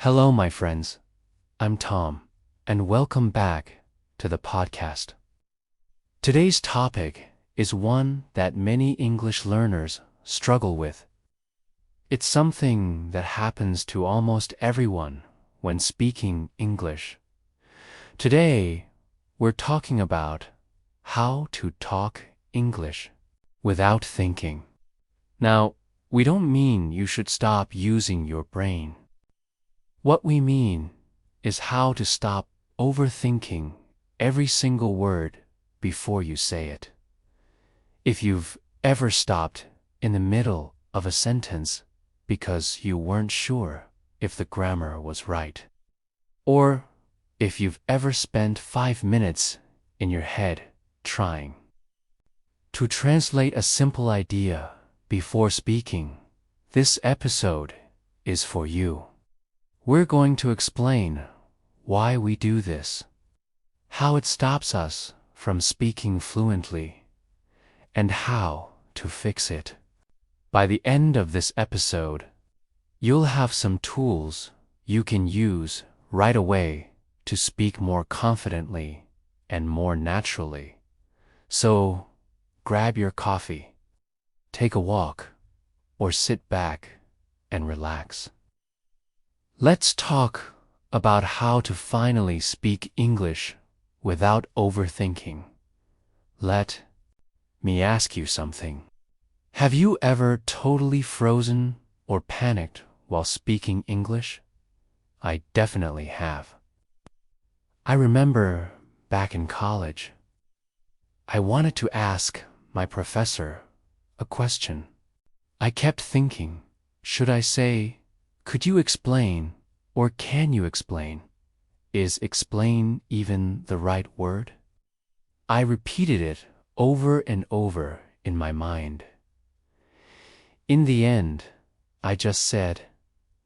Hello, my friends. I'm Tom, and welcome back to the podcast. Today's topic is one that many English learners struggle with. It's something that happens to almost everyone when speaking English. Today, we're talking about how to talk English without thinking. Now, we don't mean you should stop using your brain. What we mean is how to stop overthinking every single word before you say it. If you've ever stopped in the middle of a sentence because you weren't sure if the grammar was right, or if you've ever spent 5 minutes in your head trying to translate a simple idea before speaking, this episode is for you. We're going to explain why we do this, how it stops us from speaking fluently, and how to fix it. By the end of this episode, you'll have some tools you can use right away to speak more confidently and more naturally. So, grab your coffee, take a walk, or sit back and relax. Let's talk about how to finally speak English without overthinking. Let me ask you something. Have you ever totally frozen or panicked while speaking English? I definitely have. I remember back in college, I wanted to ask my professor a question. I kept thinking, should I say, "Could you explain," or "Can you explain?" Is explain even the right word? I repeated it over and over in my mind. In the end, I just said,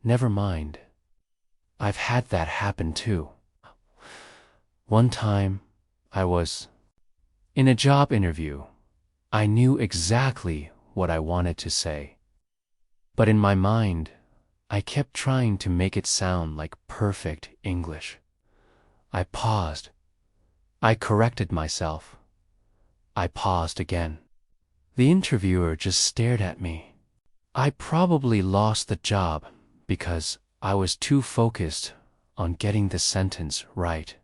never mind. I've had that happen too. One time, I was in a job interview. I knew exactly what I wanted to say. But in my mind, I kept trying to make it sound like perfect English. I paused. I corrected myself. I paused again. The interviewer just stared at me. I probably lost the job because I was too focused on getting the sentence right.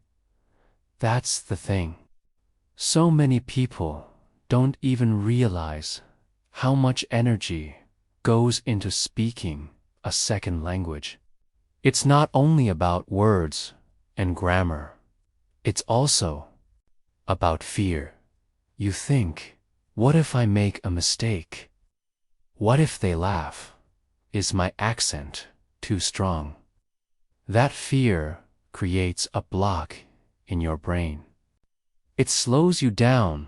That's the thing. So many people don't even realize how much energy goes into speaking a second language. It's not only about words and grammar. It's also about fear. You think, what if I make a mistake? What if they laugh? Is my accent too strong? That fear creates a block in your brain. It slows you down.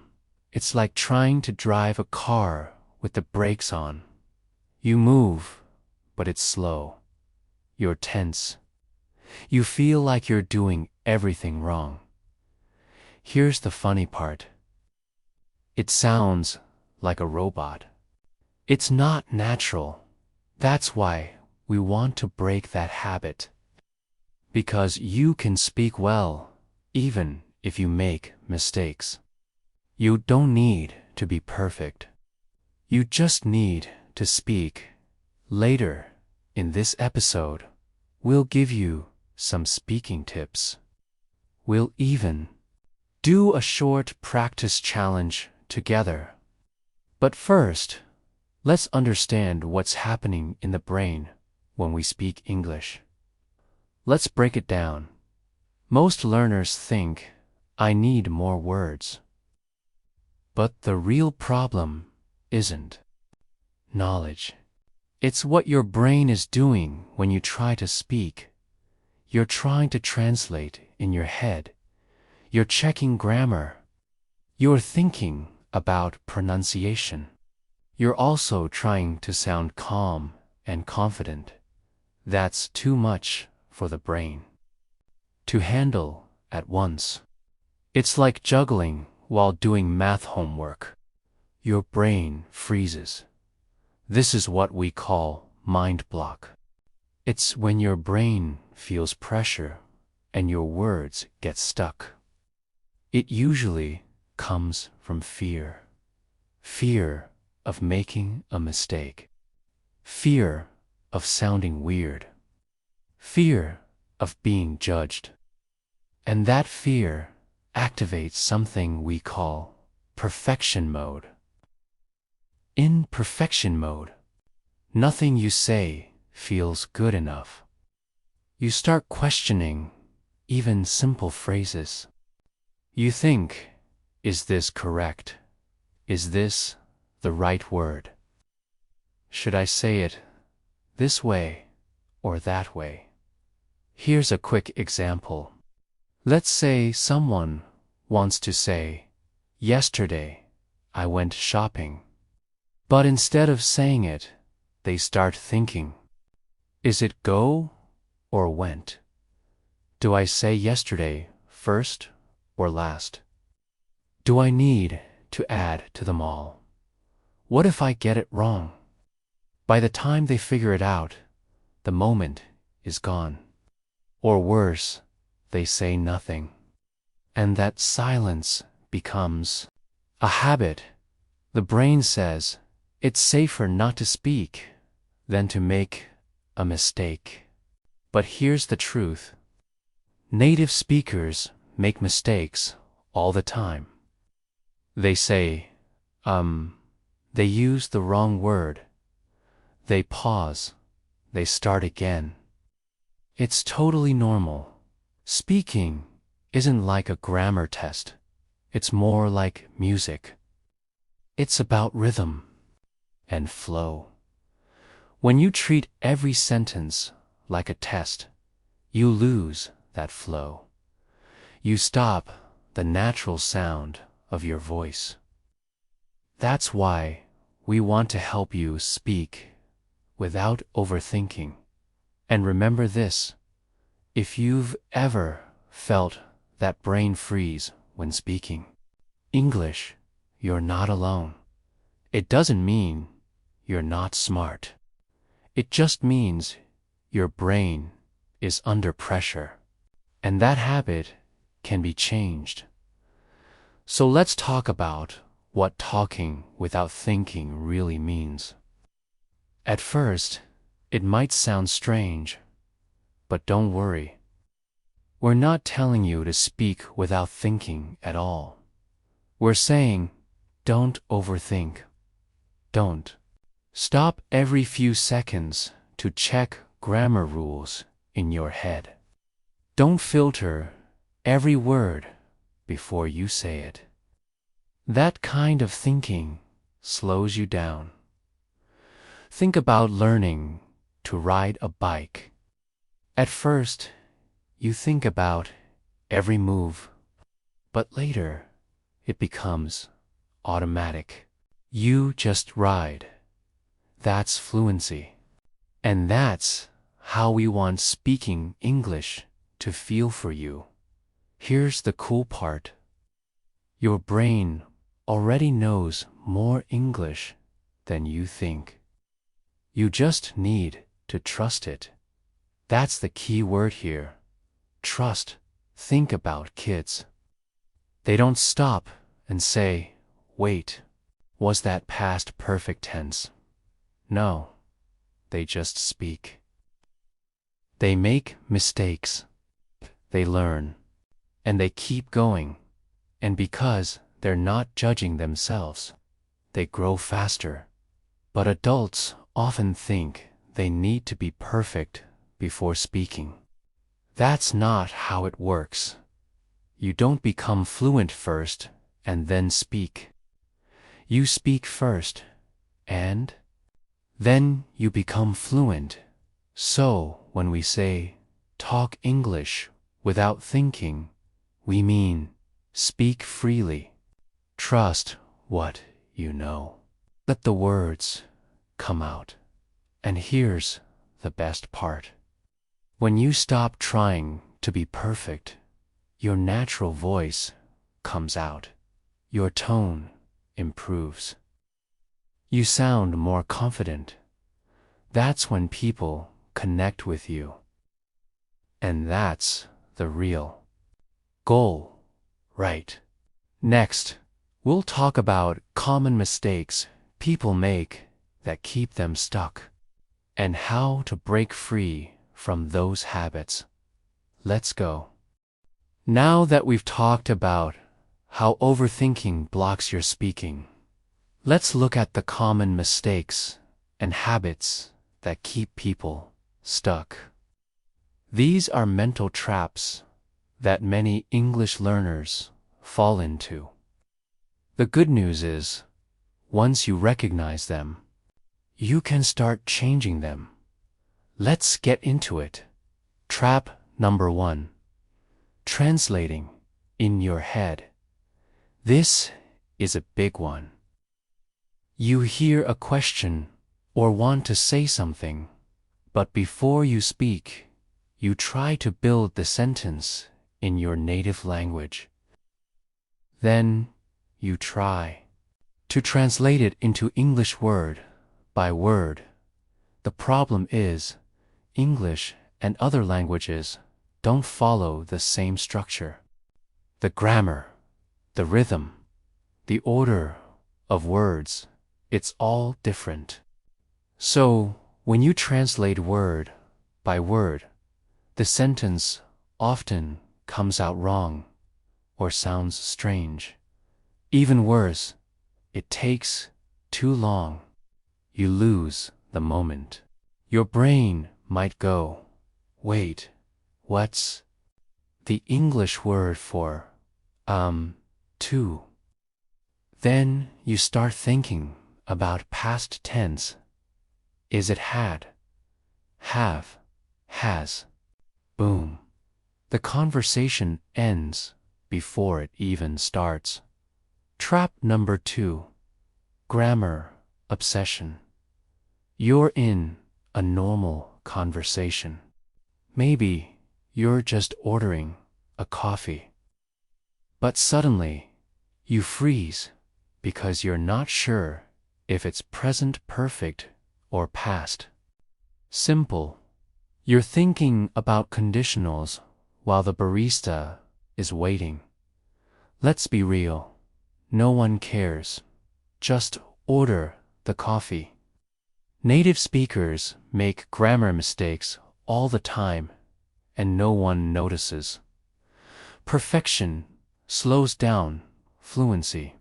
It's like trying to drive a car with the brakes on. You move, but it's slow. You're tense. You feel like you're doing everything wrong. Here's the funny part. It sounds like a robot. It's not natural. That's why we want to break that habit. Because you can speak well, even if you make mistakes. You don't need to be perfect. You just need to speak. Later, in this episode, we'll give you some speaking tips. We'll even do a short practice challenge together. But first, let's understand what's happening in the brain when we speak English. Let's break it down. Most learners think, I need more words. But the real problem isn't knowledge. It's what your brain is doing when you try to speak. You're trying to translate in your head. You're checking grammar. You're thinking about pronunciation. You're also trying to sound calm and confident. That's too much for the brain to handle at once. It's like juggling while doing math homework. Your brain freezes. This is what we call mind block. It's when your brain feels pressure and your words get stuck. It usually comes from fear. Fear of making a mistake. Fear of sounding weird. Fear of being judged. And that fear activates something we call perfection mode. In perfection mode, nothing you say feels good enough. You start questioning even simple phrases. You think, is this correct? Is this the right word? Should I say it this way or that way? Here's a quick example. Let's say someone wants to say, yesterday I went shopping. But instead of saying it, they start thinking, is it go or went? Do I say yesterday first or last? Do I need to add to them all? What if I get it wrong? By the time they figure it out, the moment is gone. Or worse, they say nothing. And that silence becomes a habit. The brain says, it's safer not to speak than to make a mistake. But here's the truth. Native speakers make mistakes all the time. They say, they use the wrong word. They pause. They start again. It's totally normal. Speaking isn't like a grammar test. It's more like music. It's about rhythm and flow. When you treat every sentence like a test, you lose that flow. You stop the natural sound of your voice. That's why we want to help you speak without overthinking. And remember this, if you've ever felt that brain freeze when speaking English, you're not alone. It doesn't mean you're not smart. It just means your brain is under pressure. And that habit can be changed. So let's talk about what talking without thinking really means. At first, it might sound strange, but don't worry. We're not telling you to speak without thinking at all. We're saying, don't overthink. Don't. Stop every few seconds to check grammar rules in your head. Don't filter every word before you say it. That kind of thinking slows you down. Think about learning to ride a bike. At first, you think about every move, but later it becomes automatic. You just ride. That's fluency. And that's how we want speaking English to feel for you. Here's the cool part. Your brain already knows more English than you think. You just need to trust it. That's the key word here. Trust. Think about kids. They don't stop and say, wait, was that past perfect tense? No, they just speak. They make mistakes. They learn. And they keep going. And because they're not judging themselves, they grow faster. But adults often think they need to be perfect before speaking. That's not how it works. You don't become fluent first and then speak. You speak first, and then you become fluent. So when we say, talk English without thinking, we mean speak freely. Trust what you know. Let the words come out. And here's the best part. When you stop trying to be perfect, your natural voice comes out. Your tone improves. You sound more confident. That's when people connect with you. And that's the real goal, right? Next, we'll talk about common mistakes people make that keep them stuck, and how to break free from those habits. Let's go. Now that we've talked about how overthinking blocks your speaking, let's look at the common mistakes and habits that keep people stuck. These are mental traps that many English learners fall into. The good news is, once you recognize them, you can start changing them. Let's get into it. Trap number 1. Translating in your head. This is a big one. You hear a question or want to say something, but before you speak, you try to build the sentence in your native language. Then you try to translate it into English word by word. The problem is, English and other languages don't follow the same structure. The grammar, the rhythm, the order of words, it's all different. So, when you translate word by word, the sentence often comes out wrong or sounds strange. Even worse, it takes too long. You lose the moment. Your brain might go, wait, what's the English word for to? Then you start thinking about past tense. Is it had, have, has? Boom. The conversation ends before it even starts. Trap number 2. Grammar obsession. You're in a normal conversation. Maybe you're just ordering a coffee. But suddenly, you freeze because you're not sure if it's present perfect or past simple. You're thinking about conditionals while the barista is waiting. Let's be real. No one cares. Just order the coffee. Native speakers make grammar mistakes all the time, and no one notices. Perfection slows down fluency.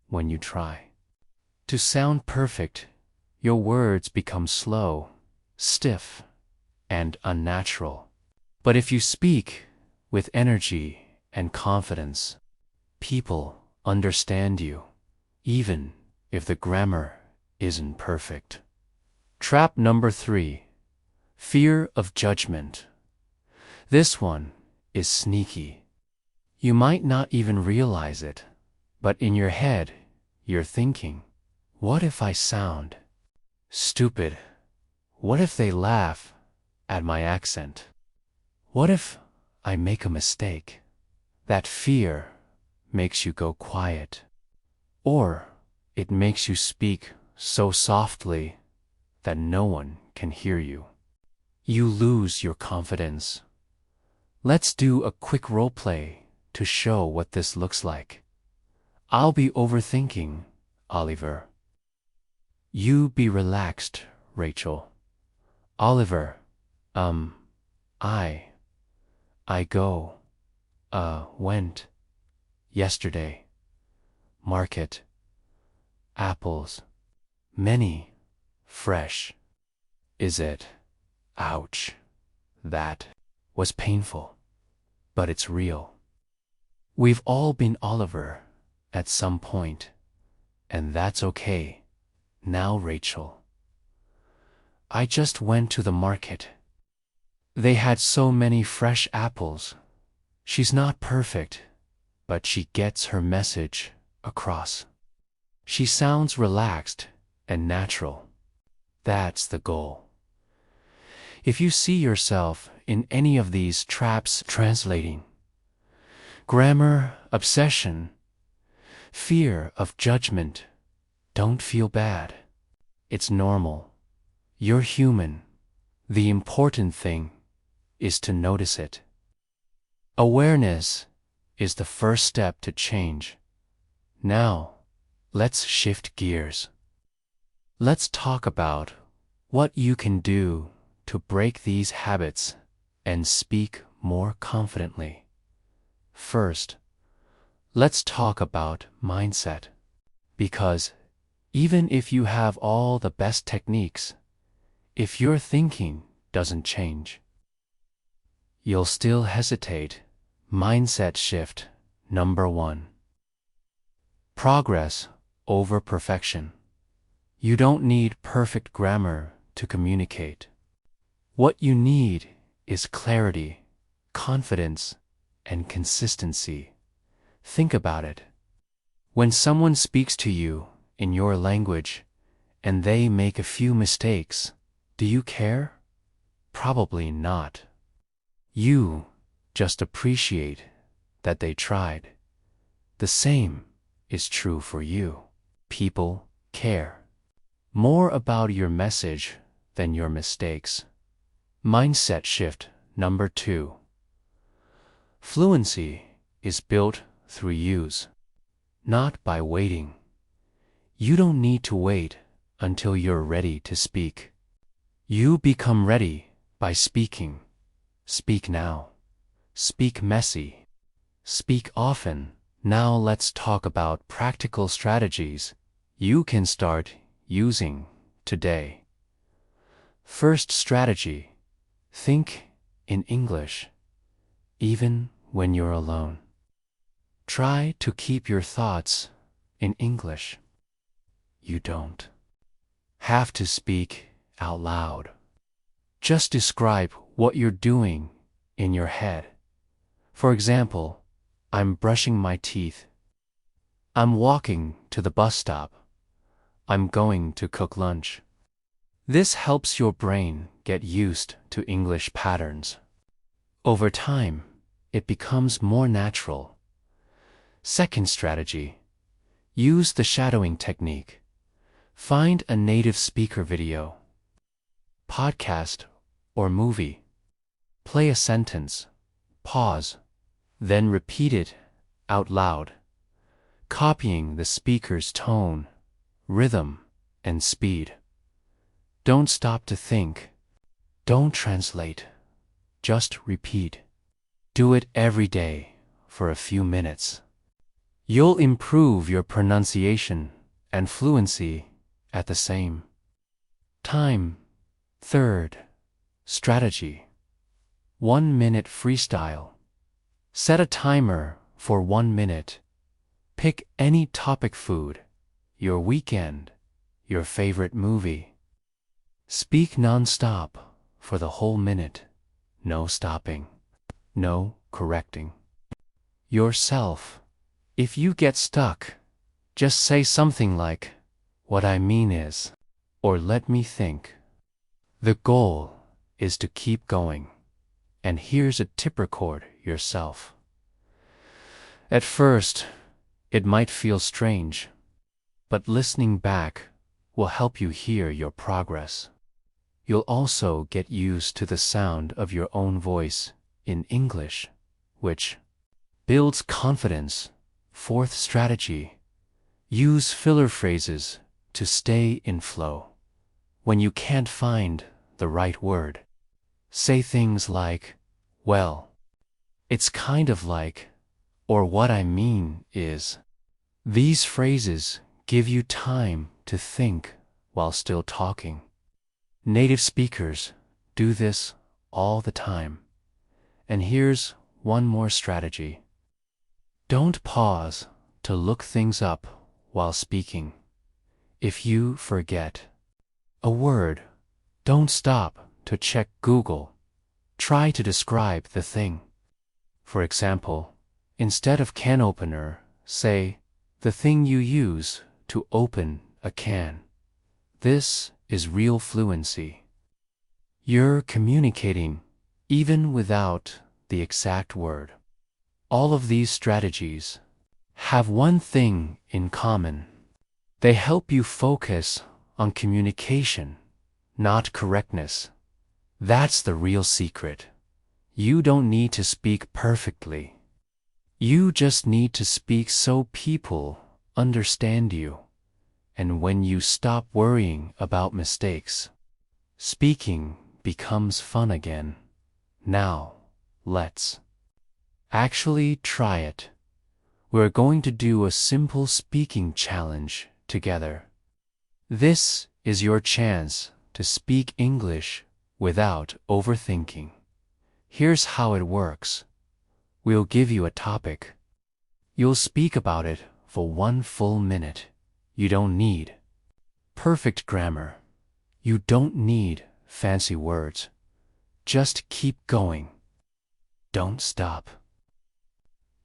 When you try to sound perfect, your words become slow, stiff, and unnatural. But if you speak with energy and confidence, people understand you, even if the grammar isn't perfect. Trap number 3. Fear of judgment. This one is sneaky. You might not even realize it, but in your head, you're thinking, what if I sound stupid? What if they laugh at my accent? What if I make a mistake? That fear makes you go quiet. Or it makes you speak so softly that no one can hear you. You lose your confidence. Let's do a quick role play to show what this looks like. I'll be overthinking, Oliver. You be relaxed, Rachel. Oliver, I go, went, yesterday, market, apples, many, fresh. Is it? Ouch. That was painful, but it's real. We've all been Oliver at some point, and that's okay. Now, Rachel. I just went to the market. They had so many fresh apples. She's not perfect, but she gets her message across. She sounds relaxed and natural. That's the goal. If you see yourself in any of these traps, translating, grammar obsession, fear of judgment, don't feel bad. It's normal. You're human. The important thing is to notice it. Awareness is the first step to change. Now, let's shift gears. Let's talk about what you can do to break these habits and speak more confidently. First, let's talk about mindset. Because even if you have all the best techniques, if your thinking doesn't change, you'll still hesitate. Mindset shift number 1. Progress over perfection. You don't need perfect grammar to communicate. What you need is clarity, confidence, and consistency. Think about it. When someone speaks to you in your language and they make a few mistakes, do you care? Probably not. You just appreciate that they tried. The same is true for you. People care more about your message than your mistakes. Mindset shift number 2. Fluency is built through use, not by waiting. You don't need to wait until you're ready to speak. You become ready by speaking. Speak now. Speak messy. Speak often. Now let's talk about practical strategies you can start using today. First strategy: think in English, even when you're alone. Try to keep your thoughts in English. You don't have to speak out loud. Just describe what you're doing in your head. For example, I'm brushing my teeth. I'm walking to the bus stop. I'm going to cook lunch. This helps your brain get used to English patterns. Over time, it becomes more natural. Second strategy: use the shadowing technique. Find a native speaker video, podcast, or movie. Play a sentence, pause, then repeat it out loud, copying the speaker's tone, rhythm, and speed. Don't stop to think. Don't translate. Just repeat. Do it every day for a few minutes. You'll improve your pronunciation and fluency at the same time. Third strategy: 1-minute freestyle. Set a timer for 1 minute. Pick any topic: food, your weekend, your favorite movie. Speak non-stop for the whole minute. No stopping. No correcting yourself. If you get stuck, just say something like, "What I mean is," or "Let me think." The goal is to keep going. And here's a tip: record yourself. At first, it might feel strange, but listening back will help you hear your progress. You'll also get used to the sound of your own voice in English, which builds confidence. Fourth strategy: use filler phrases to stay in flow. When you can't find the right word, say things like, "Well, it's kind of like," or "What I mean is." These phrases give you time to think while still talking. Native speakers do this all the time. And here's one more strategy: don't pause to look things up while speaking. If you forget a word, don't stop to check Google. Try to describe the thing. For example, instead of can opener, say, "the thing you use to open a can." This is real fluency. You're communicating even without the exact word. All of these strategies have one thing in common: they help you focus on communication, not correctness. That's the real secret. You don't need to speak perfectly. You just need to speak so people understand you. And when you stop worrying about mistakes, speaking becomes fun again. Now, let's actually try it. We're going to do a simple speaking challenge together. This is your chance to speak English without overthinking. Here's how it works. We'll give you a topic. You'll speak about it for 1 full minute. You don't need perfect grammar. You don't need fancy words. Just keep going. Don't stop.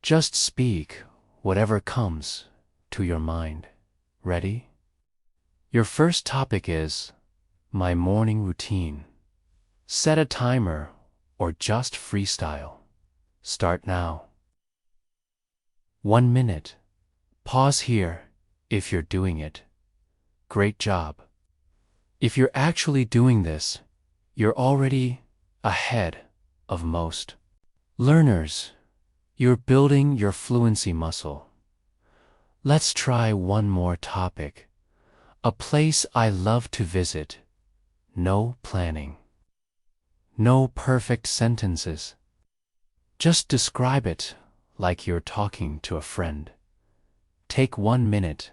Just speak whatever comes to your mind. Ready? Your first topic is my morning routine. Set a timer or just freestyle. Start now. 1 minute. Pause here if you're doing it. Great job. If you're actually doing this, you're already ahead of most learners. You're building your fluency muscle. Let's try one more topic. A place I love to visit. No planning. No perfect sentences. Just describe it like you're talking to a friend. Take 1 minute.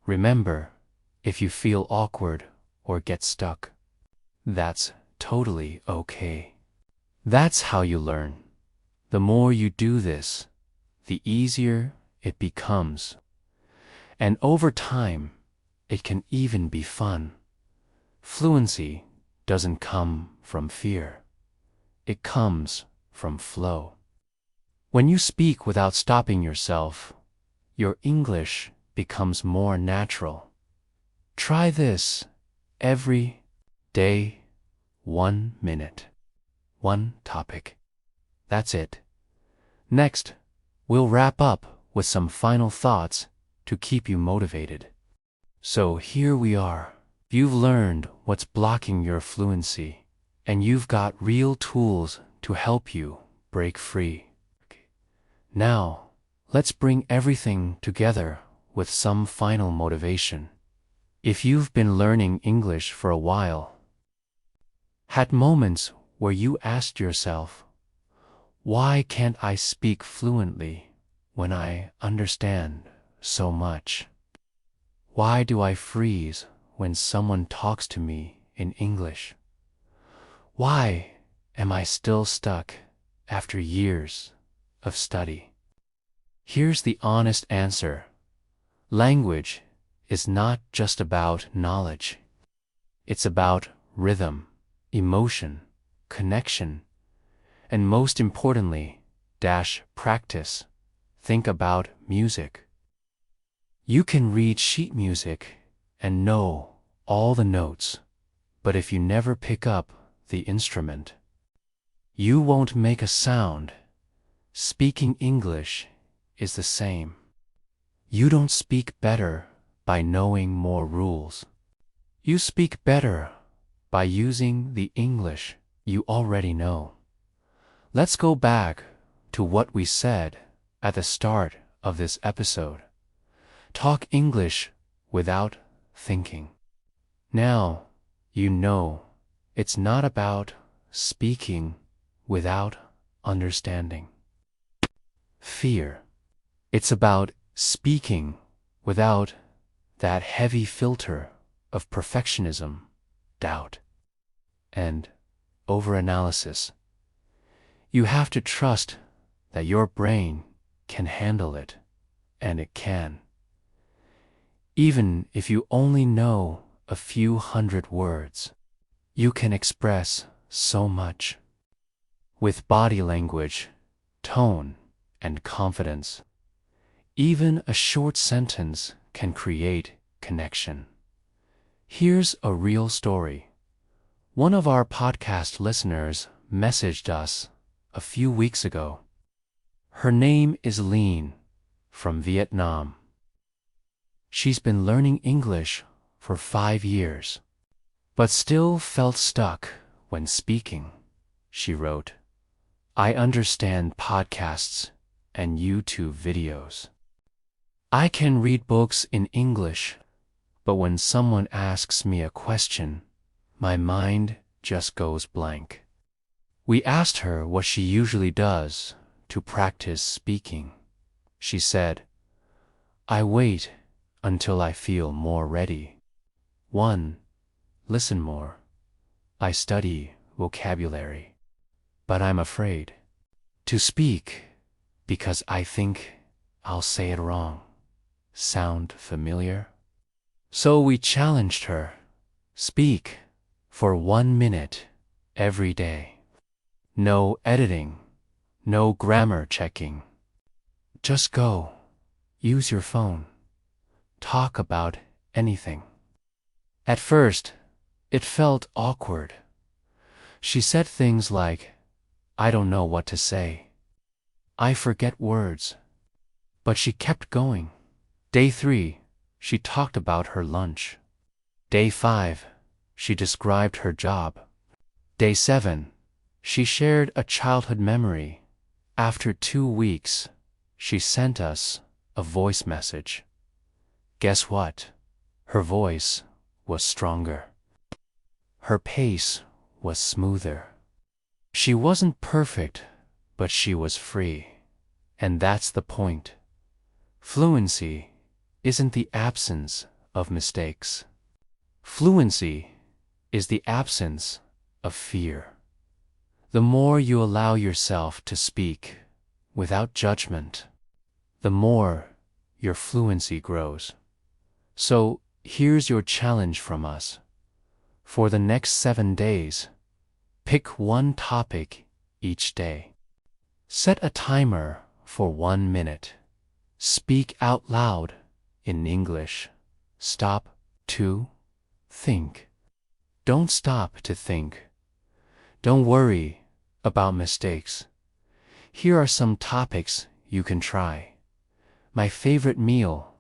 Remember, if you feel awkward or get stuck, that's totally okay. That's how you learn. The more you do this, the easier it becomes. And over time, it can even be fun. Fluency doesn't come from fear. It comes from flow. When you speak without stopping yourself, your English becomes more natural. Try this every day, 1 minute, 1 topic. That's it. Next, we'll wrap up with some final thoughts to keep you motivated. So here we are. You've learned what's blocking your fluency, and you've got real tools to help you break free. Now, let's bring everything together with some final motivation. If you've been learning English for a while, had moments where you asked yourself, why can't I speak fluently when I understand so much? Why do I freeze when someone talks to me in English? Why am I still stuck after years of study? Here's the honest answer. Language is not just about knowledge. It's about rhythm, emotion, connection, and most importantly, practice. Think about music. You can read sheet music and know all the notes, but if you never pick up the instrument, you won't make a sound. Speaking English is the same. You don't speak better by knowing more rules. You speak better by using the English you already know. Let's go back to what we said at the start of this episode. Talk English without thinking. Now, you know it's not about speaking without understanding fear. It's about speaking without that heavy filter of perfectionism, doubt, and overanalysis. You have to trust that your brain can handle it, and it can. Even if you only know a few hundred words, you can express so much. With body language, tone, and confidence, even a short sentence can create connection. Here's a real story. One of our podcast listeners messaged us a few weeks ago. Her name is Lean, from Vietnam. She's been learning English for 5 years, but still felt stuck when speaking. She wrote, I understand podcasts and YouTube videos. I can read books in English, but when someone asks me a question, my mind just goes blank. We asked her what she usually does to practice speaking. She said, I wait until I feel more ready. 1. Listen more. I study vocabulary, but I'm afraid to speak because I think I'll say it wrong. Sound familiar? So we challenged her. Speak for 1 minute every day. No editing, no grammar checking. Just go. Use your phone. Talk about anything. At first, it felt awkward. She said things like, I don't know what to say. I forget words. But she kept going. Day 3, she talked about her lunch. Day 5, she described her job. Day 7, she shared a childhood memory. After 2 weeks, she sent us a voice message. Guess what? Her voice was stronger. Her pace was smoother. She wasn't perfect, but she was free. And that's the point. Fluency isn't the absence of mistakes. Fluency is the absence of fear. The more you allow yourself to speak without judgment, the more your fluency grows. So here's your challenge from us. For the next 7 days, pick one topic each day. Set a timer for 1 minute. Speak out loud in English. Stop to think. Don't stop to think. Don't worry about mistakes. Here are some topics you can try. My favorite meal,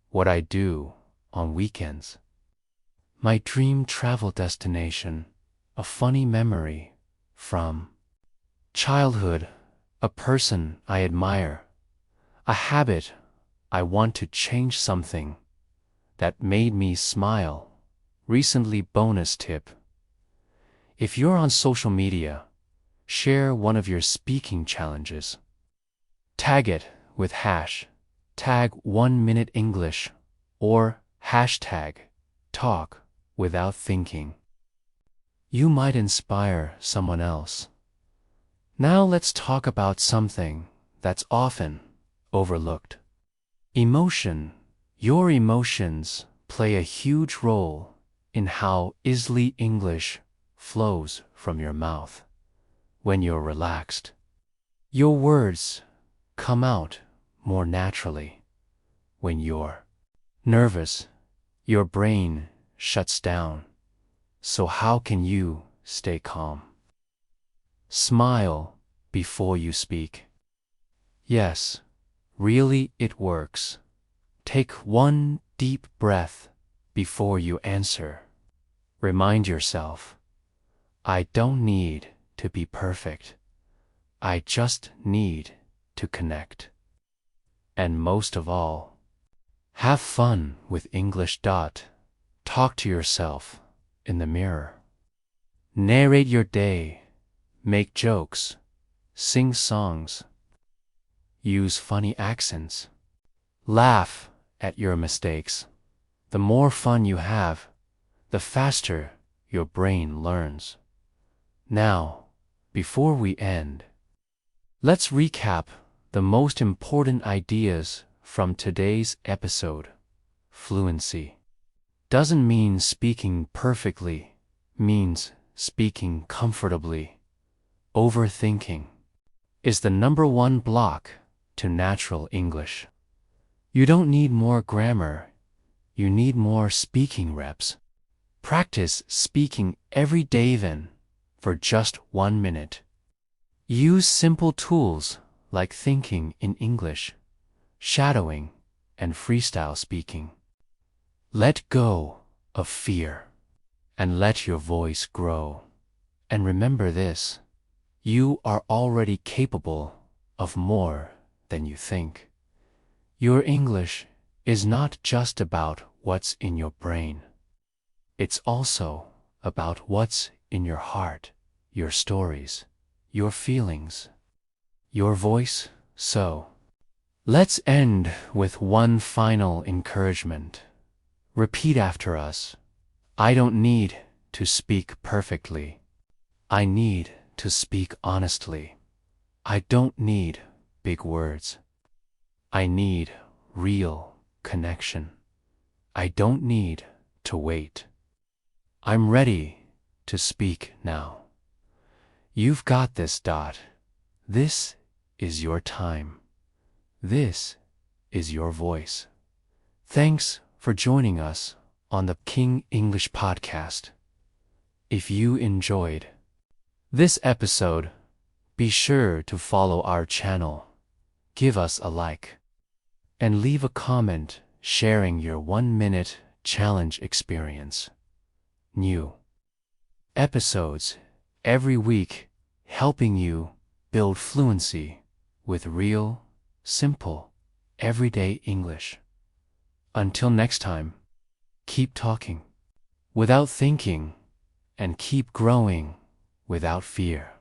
what I do on weekends. My dream travel destination, a funny memory from childhood, a person I admire, a habit I want to change, something that made me smile. Recently, bonus tip. If you're on social media, share one of your speaking challenges. Tag it with tag 1 minute English or hashtag talk without thinking. You might inspire someone else. Now let's talk about something that's often overlooked. Emotion. Your emotions play a huge role in how easily English flows from your mouth. When you're relaxed, your words come out more naturally. When you're nervous, your brain shuts down. So how can you stay calm? Smile before you speak. Yes, really it works. Take 1 deep breath before you answer. Remind yourself, I don't need to be perfect. I just need to connect. And most of all, have fun with English. Talk to yourself in the mirror. Narrate your day. Make jokes. Sing songs. Use funny accents. Laugh at your mistakes. The more fun you have, the faster your brain learns. Now, before we end, let's recap the most important ideas from today's episode. Fluency doesn't mean speaking perfectly, means speaking comfortably. Overthinking is the #1 block to natural English. You don't need more grammar, you need more speaking reps. Practice speaking every day even for just 1 minute. Use simple tools like thinking in English, shadowing, and freestyle speaking. Let go of fear and let your voice grow. And remember this, You are already capable of more than you think. Your English is not just about what's in your brain. It's also about what's in your heart, your stories, your feelings, your voice. So, let's end with one final encouragement. Repeat after us. I don't need to speak perfectly. I need to speak honestly. I don't need big words. I need real connection. I don't need to wait. I'm ready to speak now. You've got this. This is your time. This is your voice. Thanks for joining us on the King English Podcast. If you enjoyed this episode, be sure to follow our channel, give us a like, and leave a comment sharing your 1-minute challenge experience. New episodes every week, helping you build fluency with real, simple, everyday English. Until next time, keep talking without thinking and keep growing without fear.